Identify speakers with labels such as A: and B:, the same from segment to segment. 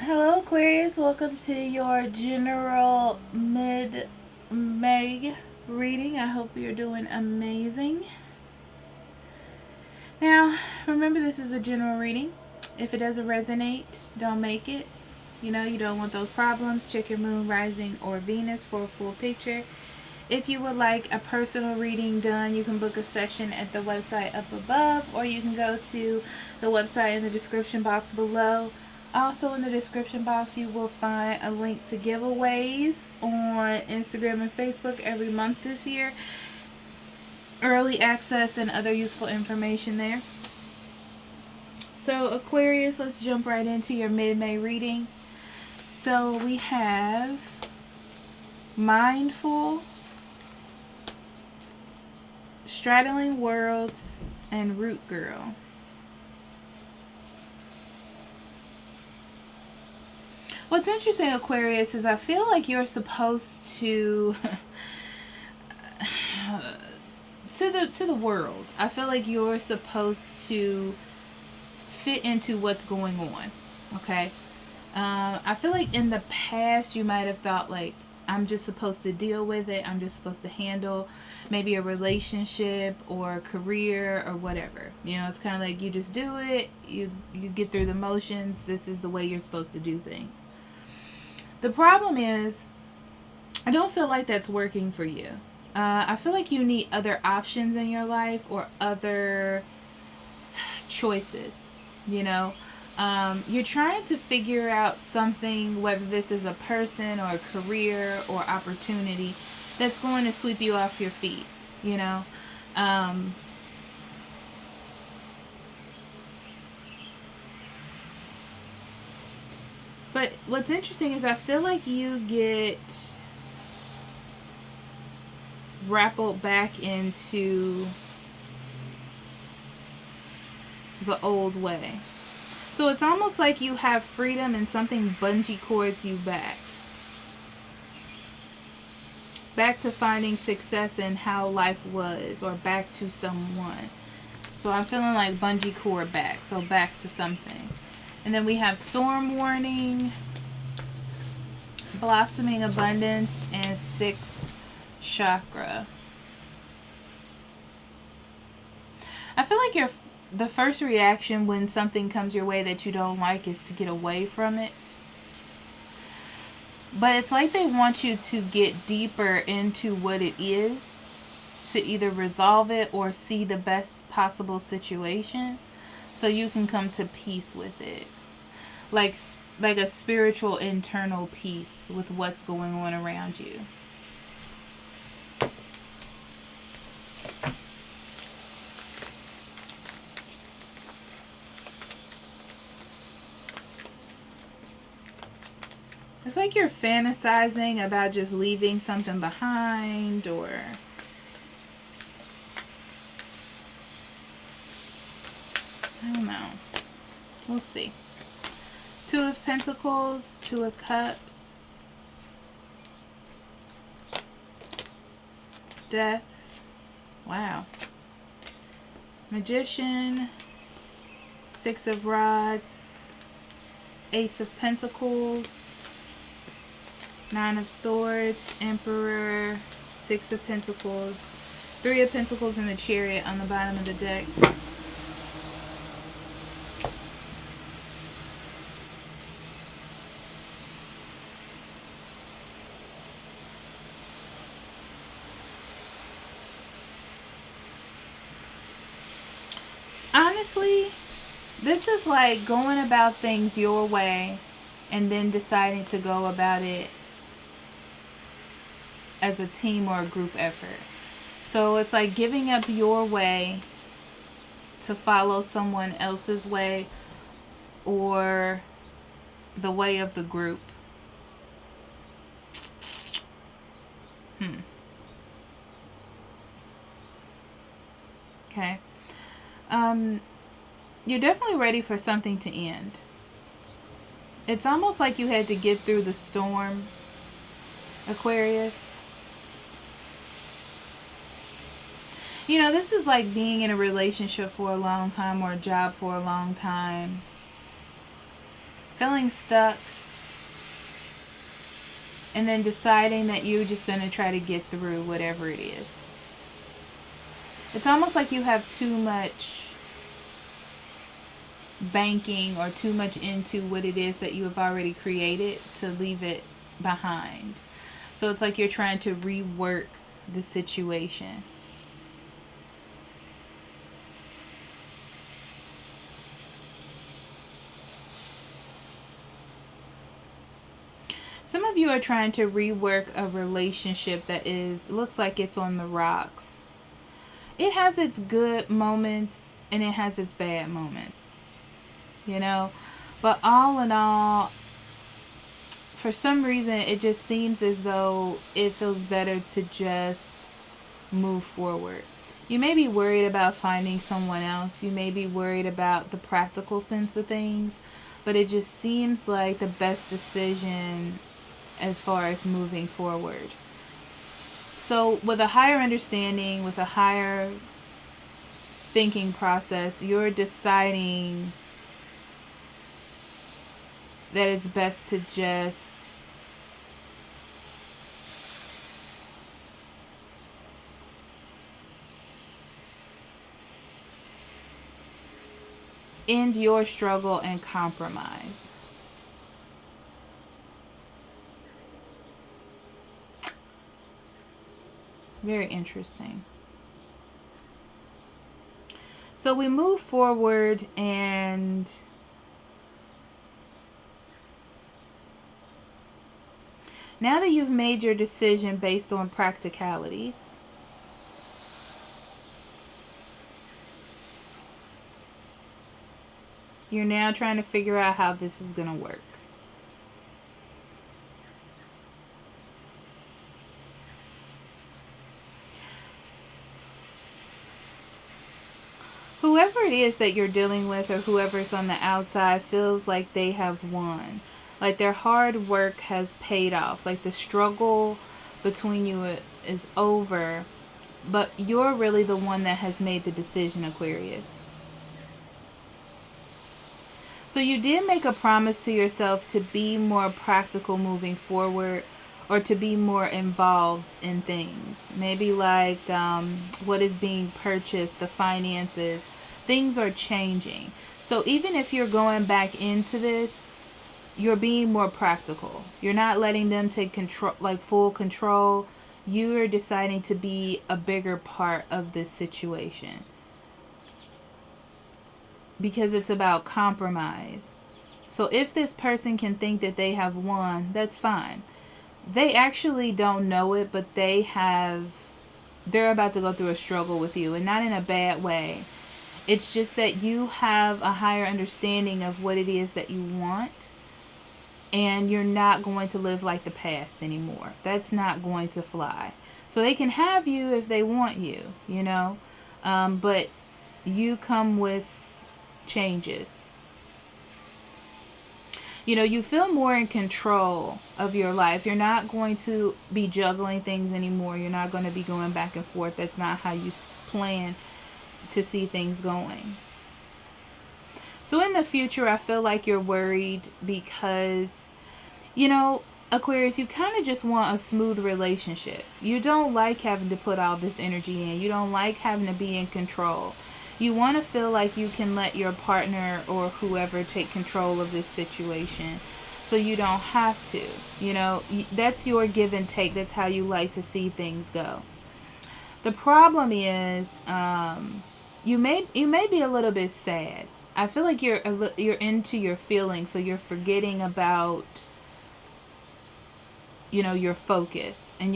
A: Hello, Aquarius. Welcome to your general mid-May reading. I hope you're doing amazing. Now, remember this is a general reading. If it doesn't resonate, don't make it. You don't want those problems. Check your moon, rising, or Venus for a full picture. If you would like a personal reading done, you can book a session at the website up above, or you can go to the website in the description box below. Also in the description box, you will find a link to giveaways on Instagram and Facebook every month this year. Early access and other useful information there. So Aquarius, let's jump right into your mid-May reading. So we have Mindful, Straddling Worlds, and Root Girl. What's interesting, Aquarius, is I feel like you're supposed to to the world. I feel like you're supposed to fit into what's going on. Okay? I feel like in the past you might have thought like, I'm just supposed to deal with it. I'm just supposed to handle maybe a relationship or a career or whatever. It's kind of like you just do it. You get through the motions. This is the way you're supposed to do things. The problem is, I don't feel like that's working for you. I feel like you need other options in your life or other choices. You're trying to figure out something, whether this is a person or a career or opportunity, that's going to sweep you off your feet. But what's interesting is I feel like you get grappled back into the old way. So it's almost like you have freedom and something bungee cords you back. Back to finding success in how life was, or back to someone. So I'm feeling like bungee cord back. So back to something. And then we have storm warning, blossoming abundance, and 6th chakra. I feel like the first reaction when something comes your way that you don't like is to get away from it. But it's like they want you to get deeper into what it is, to either resolve it or see the best possible situation so you can come to peace with it. Like a spiritual internal peace with what's going on around you. It's like you're fantasizing about just leaving something behind, or I don't know. We'll see. 2 of Pentacles, 2 of Cups, Death. Wow. Magician, 6 of Rods, Ace of Pentacles, 9 of Swords, Emperor, 6 of Pentacles, 3 of Pentacles, and the Chariot on the bottom of the deck. Honestly, this is like going about things your way and then deciding to go about it as a team or a group effort. So it's like giving up your way to follow someone else's way or the way of the group. Okay. You're definitely ready for something to end. It's almost like you had to get through the storm, Aquarius. This is like being in a relationship for a long time or a job for a long time. feeling stuck, and then deciding that you're just going to try to get through whatever it is. It's almost like you have too much banking or too much into what it is that you have already created to leave it behind. So it's like you're trying to rework the situation. Some of you are trying to rework a relationship that looks like it's on the rocks. It has its good moments and it has its bad moments, you know. But all in all, for some reason, it just seems as though it feels better to just move forward. You may be worried about finding someone else. You may be worried about the practical sense of things. But it just seems like the best decision as far as moving forward. So with a higher understanding, with a higher thinking process, you're deciding that it's best to just end your struggle and compromise. Very interesting. So we move forward, and now that you've made your decision based on practicalities, you're now trying to figure out how this is going to work. Whoever it is that you're dealing with, or whoever's on the outside, feels like they have won. Like their hard work has paid off. Like the struggle between you is over. But you're really the one that has made the decision, Aquarius. So you did make a promise to yourself to be more practical moving forward, or to be more involved in things. Maybe like what is being purchased, the finances. Things are changing. So even if you're going back into this, you're being more practical. You're not letting them take control, like full control. You are deciding to be a bigger part of this situation. Because it's about compromise. So if this person can think that they have won, that's fine. They actually don't know it, but they're about to go through a struggle with you, and not in a bad way. It's just that you have a higher understanding of what it is that you want, and you're not going to live like the past anymore. That's not going to fly. So they can have you if they want you, you know, but you come with changes. You know, you feel more in control of your life. You're not going to be juggling things anymore. You're not going to be going back and forth. That's not how you plan to see things going. So in the future, I feel like you're worried because, you know, Aquarius, you kind of just want a smooth relationship. You don't like having to put all this energy in. You don't like having to be in control. You want to feel like you can let your partner or whoever take control of this situation, so you don't have to. You know, that's your give and take. That's how you like to see things go. The problem is, you may be a little bit sad. I feel like you're into your feelings, so you're forgetting about, you know, your focus, and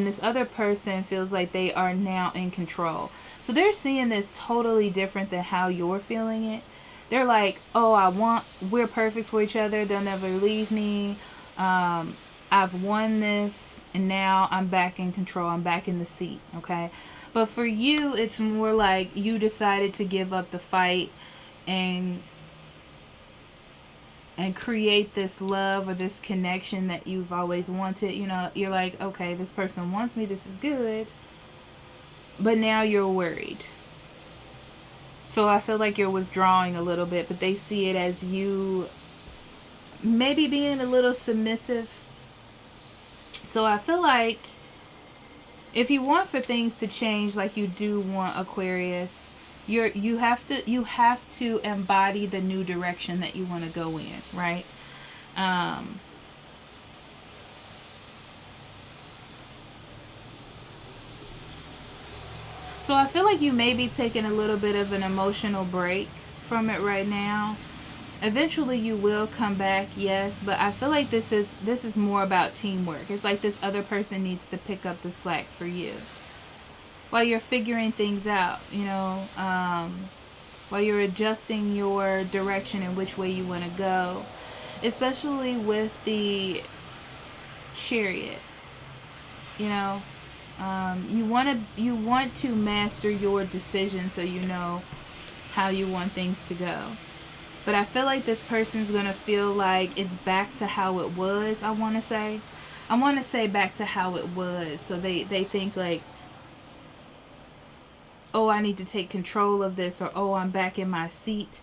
A: this other person feels like they are now in control. So they're seeing this totally different than how you're feeling it. They're like, oh, we're perfect for each other. They'll never leave me. I've won this, and now I'm back in control. I'm back in the seat, okay? But for you, it's more like you decided to give up the fight and create this love or this connection that you've always wanted. You know, you're like, okay, this person wants me. This is good. But now you're worried. So I feel like you're withdrawing a little bit, but they see it as you maybe being a little submissive. So I feel like if you want for things to change, like you do want, Aquarius, you have to embody the new direction that you want to go in, right? So I feel like you may be taking a little bit of an emotional break from it right now. Eventually you will come back, yes, but I feel like this is more about teamwork. It's like this other person needs to pick up the slack for you while you're figuring things out, while you're adjusting your direction and which way you want to go, especially with the Chariot. You want to master your decision so you know how you want things to go. But I feel like this person's going to feel like it's back to how it was, I want to say back to how it was. So they think like, oh, I need to take control of this, or oh, I'm back in my seat,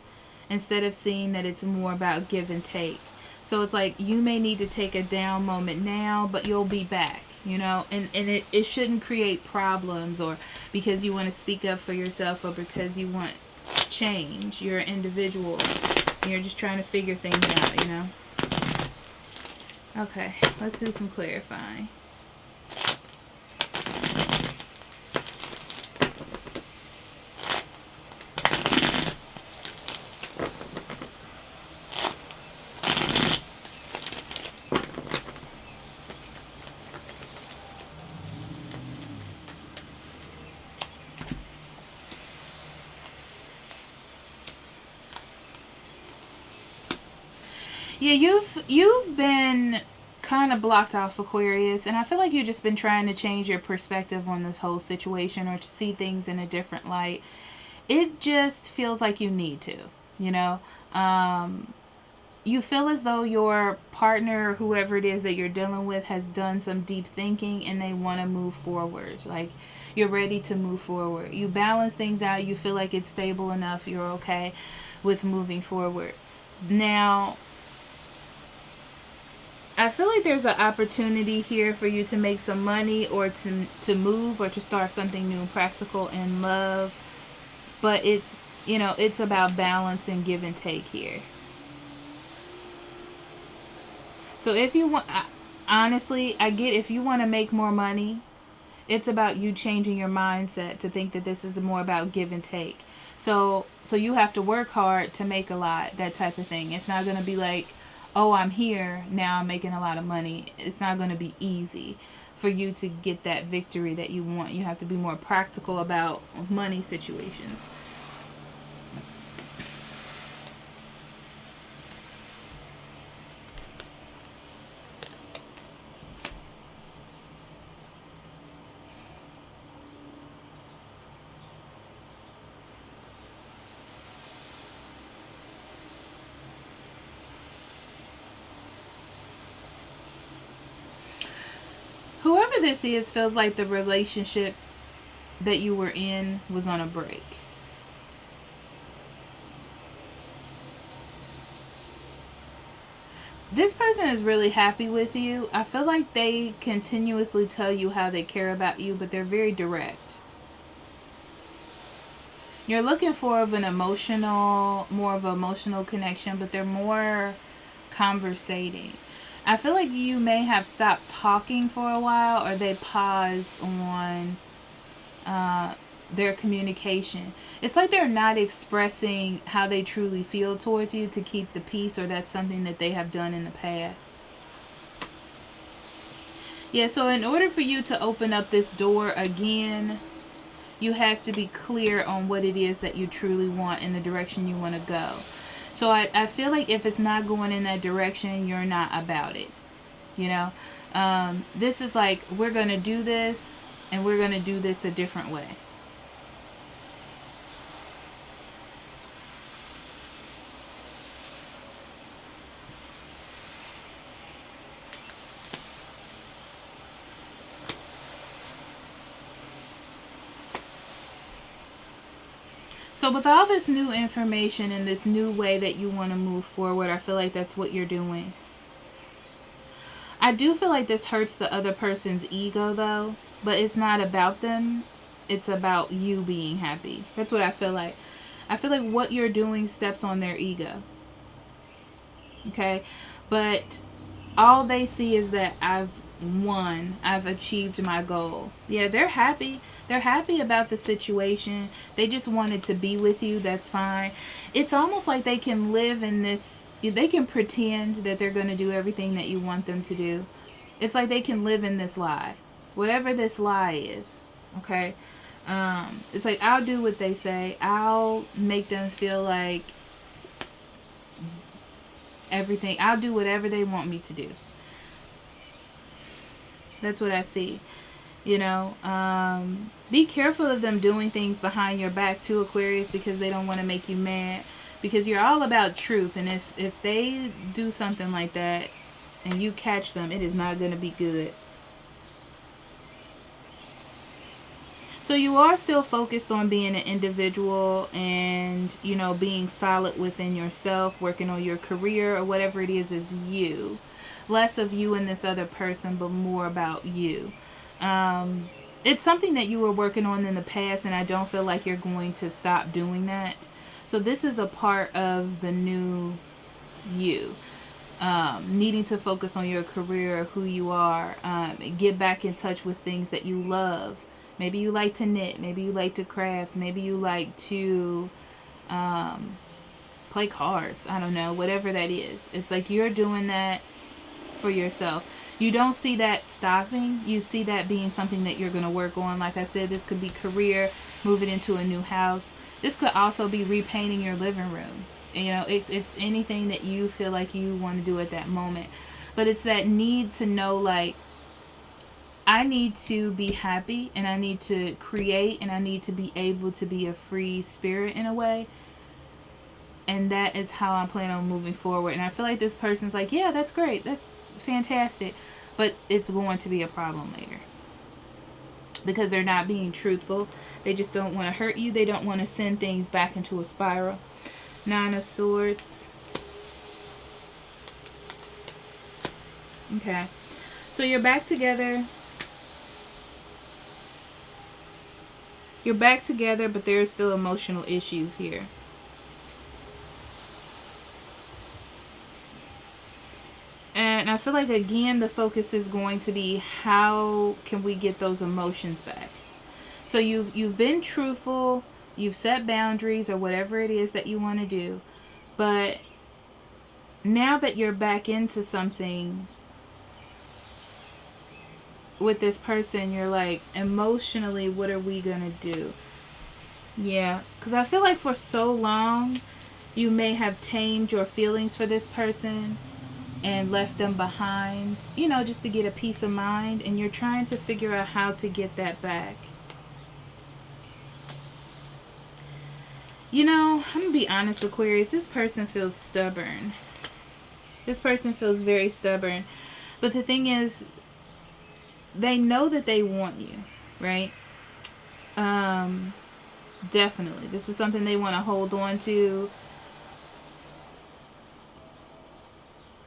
A: instead of seeing that it's more about give and take. So it's like you may need to take a down moment now, but you'll be back, and it shouldn't create problems, or because you want to speak up for yourself, or because you want change. You're an individual. You're just trying to figure things out, Okay, let's do some clarifying. Yeah, you've been kind of blocked off, Aquarius, and I feel like you've just been trying to change your perspective on this whole situation, or to see things in a different light. It just feels like you need to, you feel as though your partner, whoever it is that you're dealing with, has done some deep thinking and they want to move forward. Like, you're ready to move forward. You balance things out. You feel like it's stable enough. You're okay with moving forward. Now, I feel like there's an opportunity here for you to make some money, or to move, or to start something new and practical in love. But it's about balance and give and take here. So if you want, honestly, I get if you want to make more money, it's about you changing your mindset to think that this is more about give and take. So you have to work hard to make a lot, that type of thing. It's not going to be like, oh, I'm here, now I'm making a lot of money. It's not going to be easy for you to get that victory that you want. You have to be more practical about money situations. Whoever this is feels like the relationship that you were in was on a break. This person is really happy with you. I feel like they continuously tell you how they care about you, but they're very direct. You're looking for more of an emotional connection, but they're more conversating. I feel like you may have stopped talking for a while, or they paused on their communication. It's like they're not expressing how they truly feel towards you to keep the peace, or that's something that they have done in the past. Yeah, so in order for you to open up this door again, you have to be clear on what it is that you truly want and the direction you want to go. So I feel like if it's not going in that direction, you're not about it. This is like, we're going to do this, and we're going to do this a different way. So with all this new information and this new way that you want to move forward, I feel like that's what you're doing. I do feel like this hurts the other person's ego though, but it's not about them. It's about you being happy. That's what I feel like. I feel like what you're doing steps on their ego. Okay? But all they see is that I've won. I've achieved my goal. Yeah, they're happy. They're happy about the situation. They just wanted to be with you. That's fine. It's almost like they can live in this, they can pretend that they're going to do everything that you want them to do. It's like they can live in this lie. Whatever this lie is. Okay? It's like, I'll do what they say. I'll make them feel like everything. I'll do whatever they want me to do. That's what I see. You know, be careful of them doing things behind your back too, Aquarius, because they don't want to make you mad. Because you're all about truth. And if they do something like that and you catch them, it is not going to be good. So you are still focused on being an individual and, you know, being solid within yourself, working on your career or whatever it is you. Less of you and this other person, but more about you. It's something that you were working on in the past, and I don't feel like you're going to stop doing that. So this is a part of the new you. Needing to focus on your career, who you are, get back in touch with things that you love. Maybe you like to knit. Maybe you like to craft. Maybe you like to play cards. I don't know. Whatever that is. It's like you're doing that for yourself. You don't see that stopping. You see that being something that you're going to work on. Like I said, this could be career, moving into a new house. This could also be repainting your living room. You know, it's anything that you feel like you want to do at that moment. But it's that need to know, like, I need to be happy and I need to create and I need to be able to be a free spirit in a way. And that is how I'm planning on moving forward. And I feel like this person's like, yeah, that's great. That's fantastic. But it's going to be a problem later. Because they're not being truthful. They just don't want to hurt you. They don't want to send things back into a spiral. 9 of Swords. Okay. So you're back together. You're back together, but there's still emotional issues here. And I feel like, again, the focus is going to be how can we get those emotions back. So you've been truthful, you've set boundaries or whatever it is that you want to do. But now that you're back into something with this person, you're like, emotionally, what are we going to do? Yeah, because I feel like for so long, you may have tamed your feelings for this person and left them behind, you know, just to get a peace of mind. And you're trying to figure out how to get that back. You know, I'm going to be honest, Aquarius, this person feels stubborn. This person feels very stubborn. But the thing is, they know that they want you, right? Definitely. This is something they want to hold on to.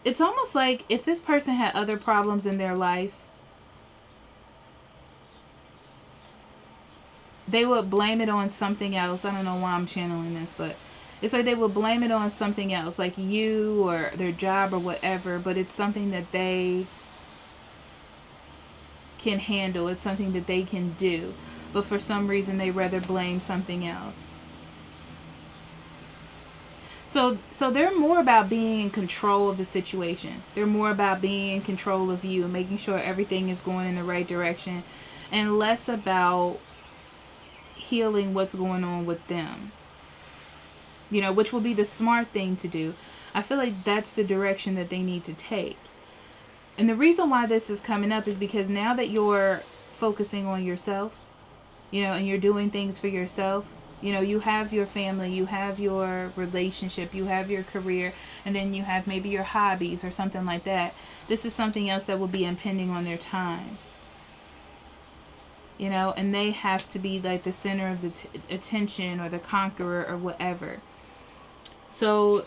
A: It's almost like if this person had other problems in their life, they would blame it on something else. I don't know why I'm channeling this, but it's like they would blame it on something else, like you or their job or whatever, but it's something that they can handle. It's something that they can do. But for some reason, they rather blame something else. So they're more about being in control of the situation. They're more about being in control of you and making sure everything is going in the right direction, and less about healing what's going on with them. You know, which will be the smart thing to do. I feel like that's the direction that they need to take. And the reason why this is coming up is because now that you're focusing on yourself, you know, and you're doing things for yourself, you know, you have your family, you have your relationship, you have your career, and then you have maybe your hobbies or something like that. This is something else that will be impending on their time. you know, and they have to be like the center of the attention or the conqueror or whatever. So,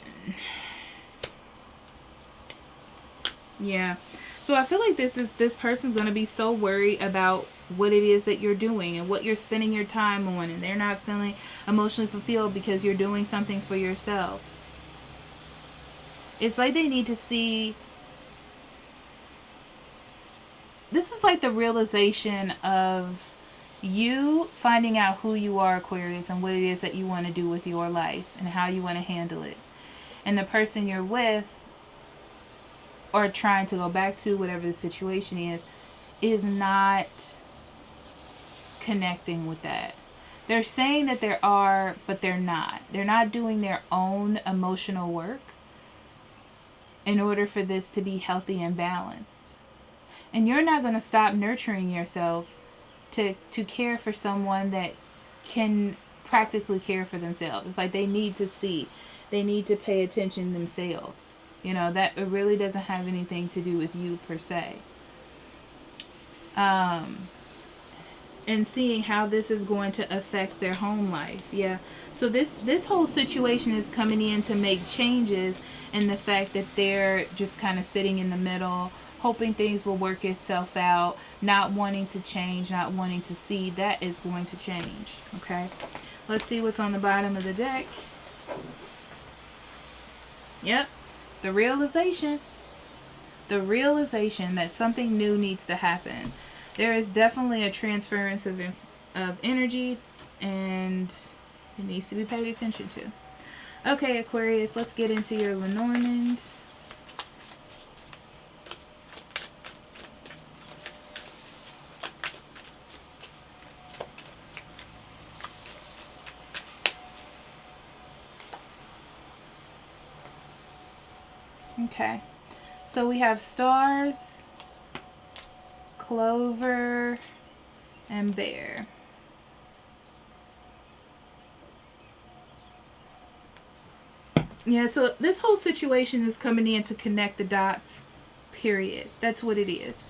A: yeah. So I feel like this person's going to be so worried about what it is that you're doing and what you're spending your time on, and they're not feeling emotionally fulfilled because you're doing something for yourself. It's like they need to see. This is like the realization of you finding out who you are, Aquarius, and what it is that you want to do with your life and how you want to handle it. And the person you're with or trying to go back to, whatever the situation is not connecting with that. They're saying that there are, but they're not. They're not doing their own emotional work in order for this to be healthy and balanced. And you're not going to stop nurturing yourself to care for someone that can practically care for themselves. It's like they need to see. They need to pay attention themselves. You know, that it really doesn't have anything to do with you per se. And seeing how this is going to affect their home life. Yeah. So this whole situation is coming in to make changes, and the fact that they're just kind of sitting in the middle, hoping things will work itself out, not wanting to change, not wanting to see, that is going to change. Okay. Let's see what's on the bottom of the deck. Yep. The realization that something new needs to happen. There is definitely a transference of energy, and it needs to be paid attention to. Okay, Aquarius, let's get into your Lenormand. Okay, so we have stars, clover, and bear. Yeah, so this whole situation is coming in to connect the dots, period. That's what it is.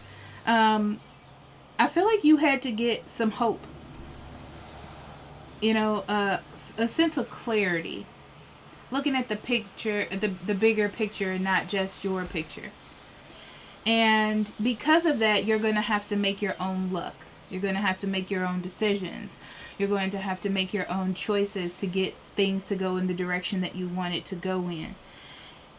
A: I feel like you had to get some hope. You know, a sense of clarity. Looking at the picture, the bigger picture, and not just your picture. And because of that, you're going to have to make your own luck. You're going to have to make your own decisions. You're going to have to make your own choices to get things to go in the direction that you want it to go in.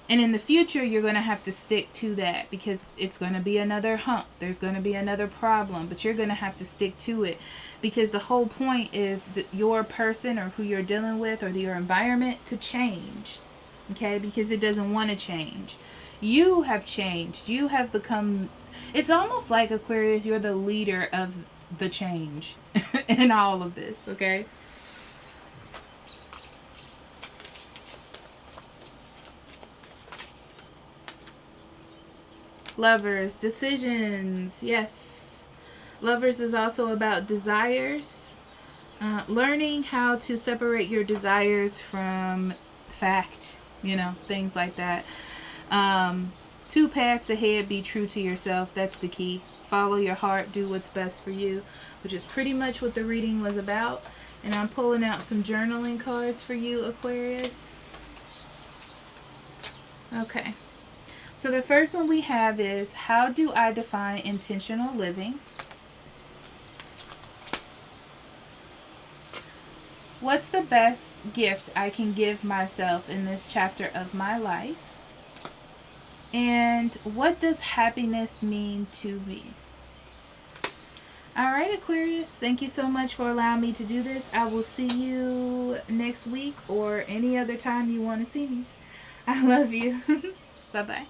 A: And in the future, you're going to have to stick to that, because it's going to be another hump. There's going to be another problem, but you're going to have to stick to it, because the whole point is that your person or who you're dealing with or your environment to change. Okay? Because it doesn't want to change. You have changed. You have become... It's almost like, Aquarius, you're the leader of the change in all of this. Okay? Lovers, decisions, yes. Lovers is also about desires. Learning how to separate your desires from fact, you know, things like that. 2 paths ahead, be true to yourself. That's the key. Follow your heart, do what's best for you, which is pretty much what the reading was about. And I'm pulling out some journaling cards for you, Aquarius. Okay. So the first one we have is, how do I define intentional living? What's the best gift I can give myself in this chapter of my life? And what does happiness mean to me? Alright, Aquarius, thank you so much for allowing me to do this. I will see you next week or any other time you want to see me. I love you. Bye-bye.